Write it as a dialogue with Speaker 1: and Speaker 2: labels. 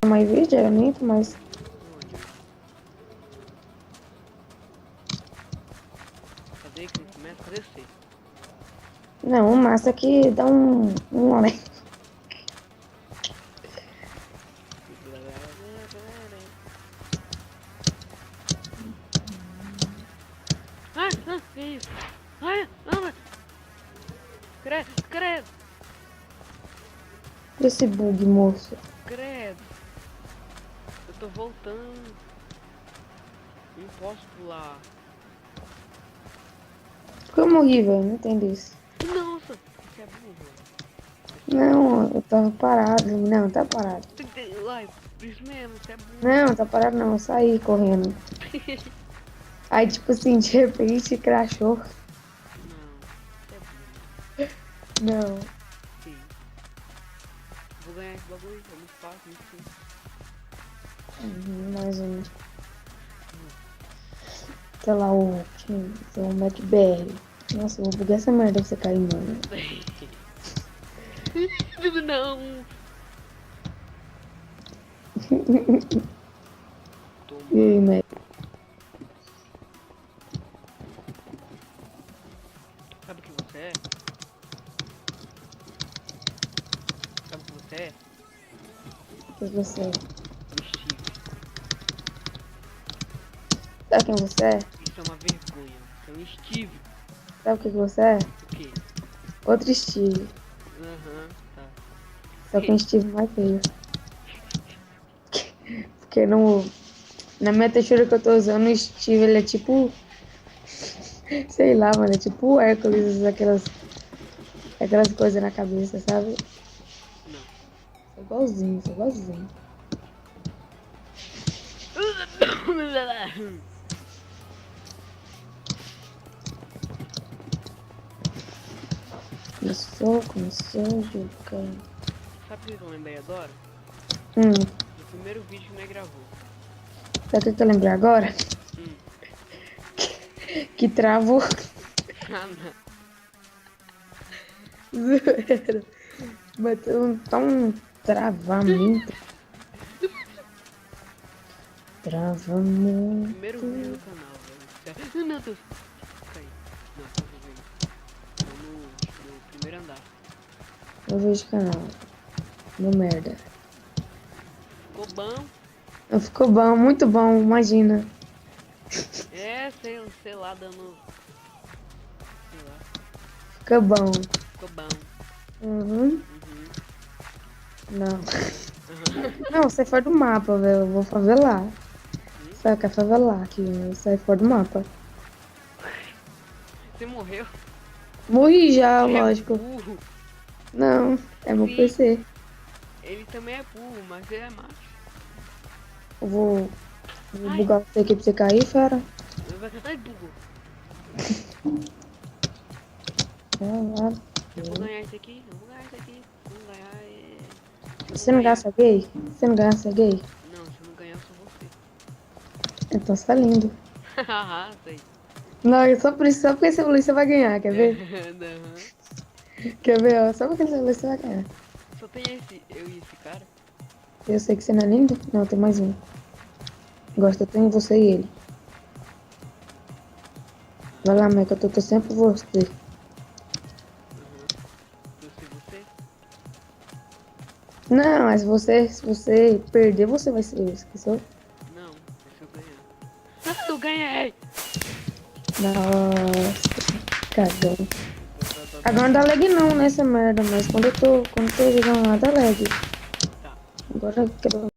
Speaker 1: mais vídeo, eu nem tô mais.
Speaker 2: Cadê crescimento? Cadê você?
Speaker 1: Não, o massa é que dá um além.
Speaker 2: Ai, que isso? Ai, não, credo, credo,
Speaker 1: Esse bug, moço.
Speaker 2: credo. Eu tô voltando. Não posso pular.
Speaker 1: Por que eu morri, velho? Não entendo isso.
Speaker 2: Nossa, você é burro.
Speaker 1: Não, eu tava parado. Não, tá parado.
Speaker 2: Tem que ter. Uai, por isso mesmo, você é burro.
Speaker 1: Não, tá parado não. Eu saí correndo. Aí, tipo assim, de repente, crashou.
Speaker 2: Não, você é burro.
Speaker 1: Não.
Speaker 2: Sim. Vou ganhar esse bagulho, é muito fácil, muito simples.
Speaker 1: Mais um. Sei lá, o MacBR. Nossa, eu vou bugar essa merda pra você cair, mano.
Speaker 2: Não.
Speaker 1: E aí,
Speaker 2: Toma.
Speaker 1: Mac?
Speaker 2: Sabe o que você é? Sabe o que você é?
Speaker 1: O que você é?
Speaker 2: O Steve.
Speaker 1: Sabe quem você é?
Speaker 2: Isso é uma vergonha. Você é um Steve.
Speaker 1: Sabe o que você é?
Speaker 2: O quê?
Speaker 1: Outro Steve.
Speaker 2: Aham, tá.
Speaker 1: Só que um Steve mais feio. Porque no, na minha textura que eu tô usando, o Steve, ele é tipo... Sei lá, mano. É tipo o Hércules, aquelas coisas na cabeça, sabe?
Speaker 2: Não.
Speaker 1: Sou igualzinho, sou igualzinho. Começou jogando.
Speaker 2: Sabe o que eu lembrei agora?
Speaker 1: Hum,
Speaker 2: Do primeiro vídeo que nós gravou.
Speaker 1: sabe o que eu lembrei agora?
Speaker 2: Hum.
Speaker 1: Que travou.
Speaker 2: Ah, não.
Speaker 1: Zoeira. Bateu um travamento. Travamento.
Speaker 2: Primeiro vídeo do canal, velho. Ai, meu Deus. Caí. Não, tá vendo? Tô no primeiro andar.
Speaker 1: Eu vejo canal. No merda.
Speaker 2: Ficou bom.
Speaker 1: Não, ficou bom, muito bom, imagina.
Speaker 2: É, sei lá, dando. Sei lá.
Speaker 1: Ficou bom.
Speaker 2: Ficou bom.
Speaker 1: Uhum.
Speaker 2: Uhum.
Speaker 1: Não.
Speaker 2: Uhum.
Speaker 1: Não, sai fora do mapa, velho. Eu vou favelar. Sai, quer favelar aqui. Sai fora do mapa.
Speaker 2: Você morreu?
Speaker 1: Morri já,
Speaker 2: Você é
Speaker 1: lógico.
Speaker 2: burro.
Speaker 1: Não, é meu
Speaker 2: Sim.
Speaker 1: PC.
Speaker 2: Ele também é burro, mas ele é macho.
Speaker 1: Eu vou
Speaker 2: Ai,
Speaker 1: bugar você aqui pra você cair, fera.
Speaker 2: ai, burro.
Speaker 1: Ah,
Speaker 2: Eu vou ganhar isso aqui, eu vou ganhar isso aqui. Se não ganhar, é... Se eu
Speaker 1: você
Speaker 2: não
Speaker 1: não
Speaker 2: ganhar...
Speaker 1: gasta gay? Você não gasta gay?
Speaker 2: Não, se eu não ganhar, eu sou você.
Speaker 1: Então você tá lindo.
Speaker 2: Haha, sei.
Speaker 1: Não, é só por isso, só porque você falou isso, você vai ganhar, quer ver?
Speaker 2: Não.
Speaker 1: Quer ver, ó? Só porque você falou isso, você vai ganhar.
Speaker 2: Só tem eu e esse cara.
Speaker 1: Eu sei que você não é lindo. Não, tem mais um. Gosto, eu tenho você e ele. Vai lá, Meca, eu tô sempre por você.
Speaker 2: Eu sei você.
Speaker 1: Não, mas se você perder, você vai ser eu, esqueceu?
Speaker 2: Não, se eu ganhar. Ah, eu ganhei!
Speaker 1: Nossa, cagão. Agora não dá lag não nessa merda, mas quando eu tô jogando lá dá lag.
Speaker 2: Tá.
Speaker 1: Agora quebrou.